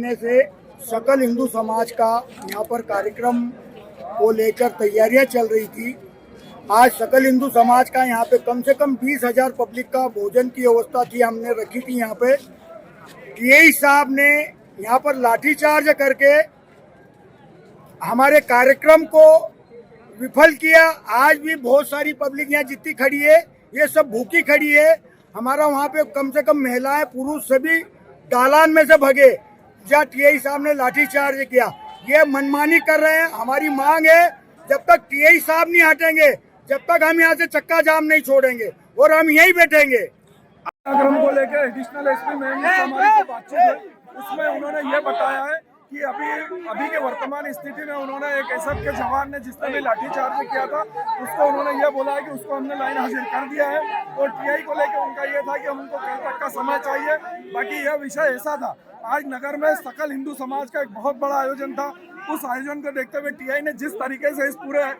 महीने से सकल हिंदू समाज का यहाँ पर कार्यक्रम को लेकर तैयारियां चल रही थी। आज सकल हिंदू समाज का यहाँ पे कम से कम 20,000 पब्लिक का भोजन की व्यवस्था थी, हमने रखी थी। यहाँ पे टीआई साहब ने यहाँ पर लाठीचार्ज करके हमारे कार्यक्रम को विफल किया। आज भी बहुत सारी पब्लिक यहाँ जितनी खड़ी है ये सब भूखी खड़ी है। हमारा वहाँ पे कम से कम महिलाएं पुरुष सभी दालान में से भगे जहाँ टीआई साहब ने लाठीचार्ज किया। ये मनमानी कर रहे हैं। हमारी मांग है जब तक टीआई साहब नहीं हटेंगे जब तक हम यहाँ से चक्का जाम नहीं छोड़ेंगे और हम यहीं बैठेंगे। कार्यक्रम को लेकर एडिशनल एसपी मैम से हमारी बातचीत है, उसमें उन्होंने ये बताया है कि अभी के वर्तमान स्थिति में उन्होंने एक एसएफ के जवान ने जिसने भी लाठीचार्ज किया था उसको उन्होंने ये बोला है कि उसको हमने लाइन हाजिर कर दिया है। और टीआई को लेकर उनका ये था कि हमको कल तक का समय चाहिए। बाकी यह विषय ऐसा था, आज नगर में सकल हिंदू समाज का एक बहुत बड़ा आयोजन था। उस आयोजन को देखते हुए टीआई ने जिस तरीके से इस पूरे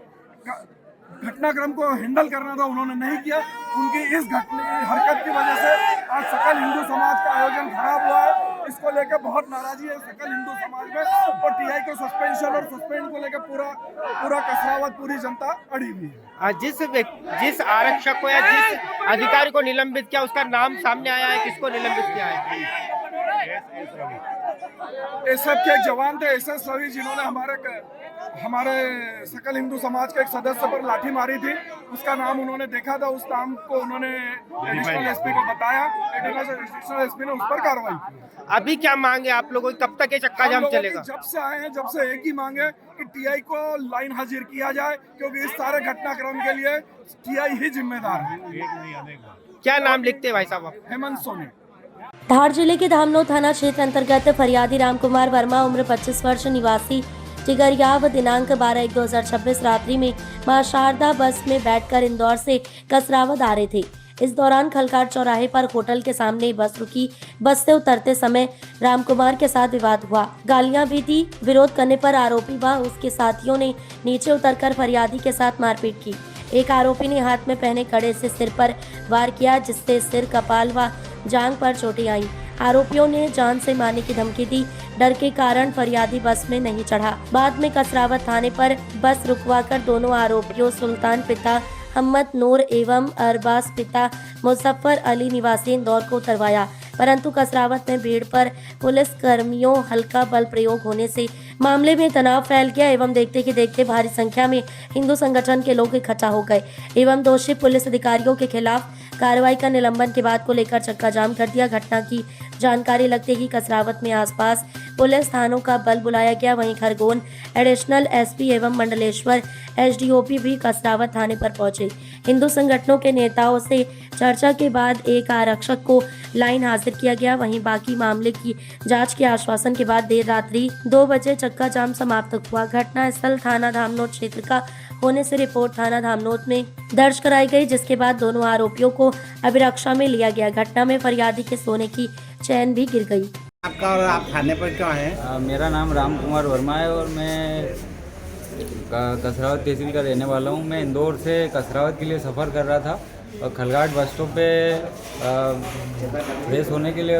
घटनाक्रम को हैंडल करना था उन्होंने नहीं किया। उनकी इस हरकत की वजह से आज सकल हिंदू समाज का आयोजन खराब हुआ है। इसको लेकर बहुत नाराजगी है सकल हिंदू समाज में और टीआई को सस्पेंशन और सस्पेंड को लेकर पूरा कसरावत पूरी जनता अड़ी हुई है। जिस आरक्षक को या जिस अधिकारी को निलंबित किया उसका नाम सामने आया है, किसको निलंबित किया है? एसएफ के एक जवान थे एसएस रवि, जिन्होंने हमारे सकल हिंदू समाज के एक सदस्य पर लाठी मारी थी। उसका नाम उन्होंने देखा था, उस नाम को उन्होंने एडिशनल एसपी को बताया। एडिशनल एसपी ने उस पर कार्रवाई की। अभी क्या मांगे आप लोगों की, कब तक ये चक्का जाम चलेगा? जब से आए हैं जब से एक ही मांग है कि टीआई को लाइन हाजिर किया जाए, क्योंकि इस सारे घटनाक्रम के लिए टीआई ही जिम्मेदार है। क्या नाम लिखते हैं भाई साहब आप? हेमंत सोनी। धार जिले के धामनोद थाना क्षेत्र अंतर्गत फरियादी रामकुमार वर्मा उम्र 25 वर्ष निवासी चिगरियाव दिनांक 12/1/2026 रात्रि में मां शारदा बस में बैठकर इंदौर से कसरावद आ रहे थे। इस दौरान खलकाट चौराहे पर होटल के सामने बस रुकी। बस से उतरते समय रामकुमार के साथ विवाद हुआ, गालियां भी दी। विरोध करने पर आरोपी व उसके साथियों ने नीचे उतरकर फरियादी के साथ मारपीट की। एक आरोपी ने हाथ में पहने कड़े से सिर पर वार किया, जिससे सिर, कपाल व जांघ पर चोटें आईं। आरोपियों ने जान से मारने की धमकी दी। डर के कारण फरियादी बस में नहीं चढ़ा। बाद में कसरावत थाने पर बस रुकवाकर दोनों आरोपियों सुल्तान पिता अहमद नूर एवं अरबाज पिता मुजफ्फर अली निवासी इंदौर को उतरवाया, परंतु कसरावत में भीड़ पर पुलिस कर्मियों हल्का बल प्रयोग होने से मामले में तनाव फैल गया एवं देखते कि देखते भारी संख्या में हिंदू संगठन के लोग इकट्ठा हो गए एवं दोषी पुलिस अधिकारियों के खिलाफ कार्रवाई का निलंबन के बाद को लेकर चक्का जाम कर दिया। घटना की जानकारी लगते ही कसरावत में आसपास पुलिस थानों का बल बुलाया गया। वहीं खरगोन एडिशनल एसपी एवं मंडलेश्वर एसडीओपी भी कसरावत थाने पर पहुंचे। हिंदू संगठनों के नेताओं से चर्चा के बाद एक आरक्षक को लाइन हाजिर किया गया। वहीं बाकी मामले की जांच के आश्वासन के बाद देर रात्रि 2 बजे चक्का जाम समाप्त हुआ। घटना स्थल थाना धामनोद क्षेत्र का होने से रिपोर्ट थाना धामनोद में दर्ज कराई गई, जिसके बाद दोनों आरोपियों को अभिरक्षा में लिया गया। घटना में फरियादी के सोने की चैन भी गिर गई। आपका और आप थाने पर क्यों हैं? मेरा नाम राम कुमार वर्मा है और मैं कसरावत तहसील का रहने वाला हूँ। मैं इंदौर से कसरावत के लिए सफ़र कर रहा था और खलगाट बस स्टॉप पे फ्रेश होने के लिए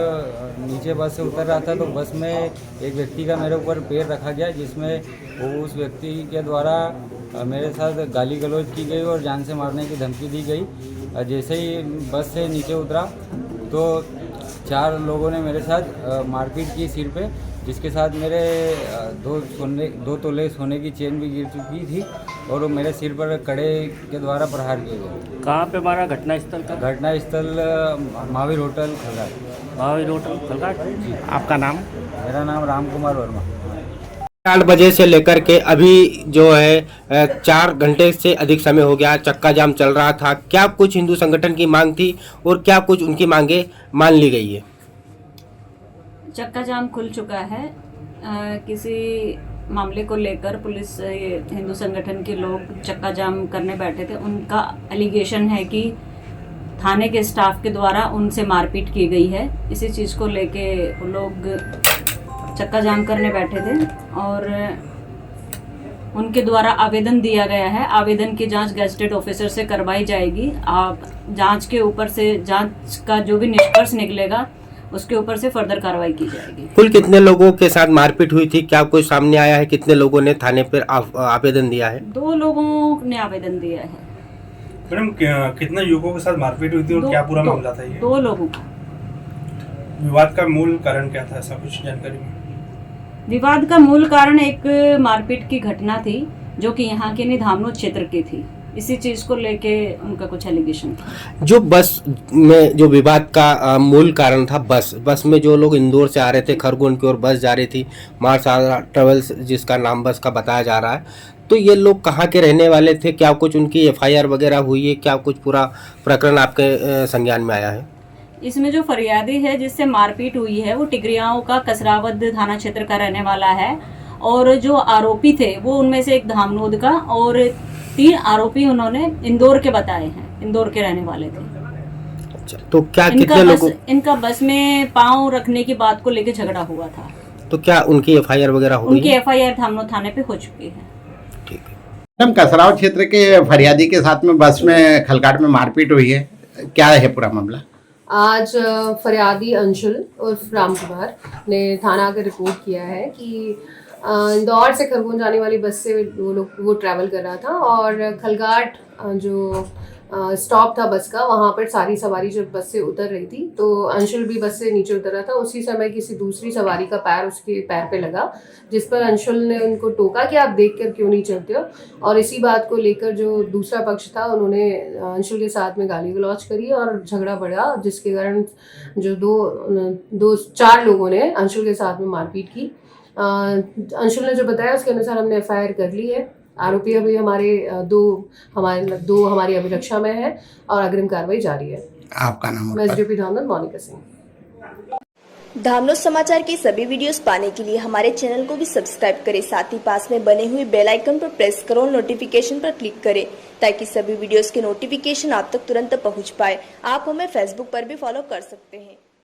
नीचे बस से उतर रहा था, तो बस में एक व्यक्ति का मेरे ऊपर पैर रखा गया, जिसमें उस व्यक्ति के द्वारा मेरे साथ गाली गलौज की गई और जान से मारने की धमकी दी गई। जैसे ही बस से नीचे उतरा तो 4 लोगों ने मेरे साथ मारपीट की सिर पे, जिसके साथ मेरे 2 तोले सोने की चेन भी गिर चुकी थी और मेरे सिर पर कड़े के द्वारा प्रहार किए गए। कहाँ पे मारा? घटना स्थल का? घटना स्थल महावीर होटल खलगाट। महावीर होटल खलगाट जी। आपका नाम? मेरा नाम राम कुमार वर्मा। 8 बजे से लेकर के अभी जो है 4 घंटे से अधिक समय हो गया, चक्का जाम चल रहा था। क्या कुछ हिंदू संगठन की मांग थी और क्या कुछ उनकी मांगे मान ली गई है? चक्का जाम खुल चुका है। किसी मामले को लेकर पुलिस हिंदू संगठन के लोग चक्का जाम करने बैठे थे। उनका एलिगेशन है कि थाने के स्टाफ के द्वारा उनसे मारपीट की गई है। इसी चीज़ को लेके वो लोग चक्का जाम करने बैठे थे और उनके द्वारा आवेदन दिया गया है। आवेदन की जांच गैजेटेड ऑफिसर से करवाई जाएगी। आप जांच के ऊपर से जांच का जो भी निष्कर्ष निकलेगा उसके ऊपर से फर्दर कार्रवाई की जाएगी। कुल कितने लोगों के साथ मारपीट हुई थी, क्या कुछ सामने आया है? कितने लोगों ने थाने पर आवेदन दिया है? 2 लोगों ने आवेदन दिया है। मैडम कितने युवकों के साथ मारपीट हुई थी और क्या पूरा मामला था ये? 2 लोगों का। विवाद का मूल कारण क्या था, ऐसा कुछ जानकारी में? विवाद का मूल कारण एक मारपीट की घटना थी जो कि यहाँ के धामनोद क्षेत्र की थी। इसी चीज को लेके उनका कुछ एलिगेशन था। जो बस में जो विवाद का मूल कारण था, बस में जो लोग इंदौर से आ रहे थे, खरगोन की ओर बस जा रही थी, माँ शारदा ट्रेवल्स जिसका नाम बस का बताया जा रहा है, तो ये लोग कहाँ के रहने वाले थे? क्या कुछ उनकी FIR वगैरह हुई है? क्या कुछ पूरा प्रकरण आपके संज्ञान में आया है? इसमें जो फरियादी है जिससे मारपीट हुई है वो टिकरियाओं का कसरावद थाना क्षेत्र का रहने वाला है, और जो आरोपी थे वो उनमें से एक धामनोद का, और 3 आरोपी उन्होंने इंदौर के बताए हैं, इंदौर के रहने वाले थे। अच्छा, तो क्या कितने लोगों इनका बस में पांव रखने की बात को लेकर झगड़ा हुआ था। तो क्या उनकी FIR वगैरह हो गई? उनकी FIR धामनोद थाने पे हो चुकी है। ठीक है। मैडम, कसराव क्षेत्र के फरियादी के साथ में बस में खलगाट में मारपीट हुई है, क्या है पूरा मामला? आज फरियादी अंशुल उर्फ राम कुमार ने थाना आकर रिपोर्ट किया है कि इंदौर से खरगोन जाने वाली बस से वो ट्रैवल कर रहा था, और खलगाट जो स्टॉप था बस का, वहाँ पर सारी सवारी जब बस से उतर रही थी तो अंशुल भी बस से नीचे उतर रहा था। उसी समय किसी दूसरी सवारी का पैर उसके पैर पे लगा, जिस पर अंशुल ने उनको टोका कि आप देख कर क्यों नहीं चलते हो, और इसी बात को लेकर जो दूसरा पक्ष था उन्होंने अंशुल के साथ में गाली गलौज करी और झगड़ा बढ़ा, जिसके कारण जो 4 लोगों ने अंशुल के साथ में मारपीट की। अंशुल ने जो बताया उसके अनुसार हमने FIR कर ली है। आरोपी अभी दो हमारी अभिरक्षा में है और अग्रिम कार्रवाई जारी है। आपका नाम? मैं SDP धामनोद मोनिका सिंह। धामनोद समाचार के सभी वीडियोस पाने के लिए हमारे चैनल को भी सब्सक्राइब करें, साथ ही पास में बने हुए बेल आइकन पर प्रेस करो और नोटिफिकेशन पर क्लिक करें ताकि सभी वीडियोस के नोटिफिकेशन आप तक तुरंत पहुंच पाए। आप हमें फेसबुक पर भी फॉलो कर सकते हैं।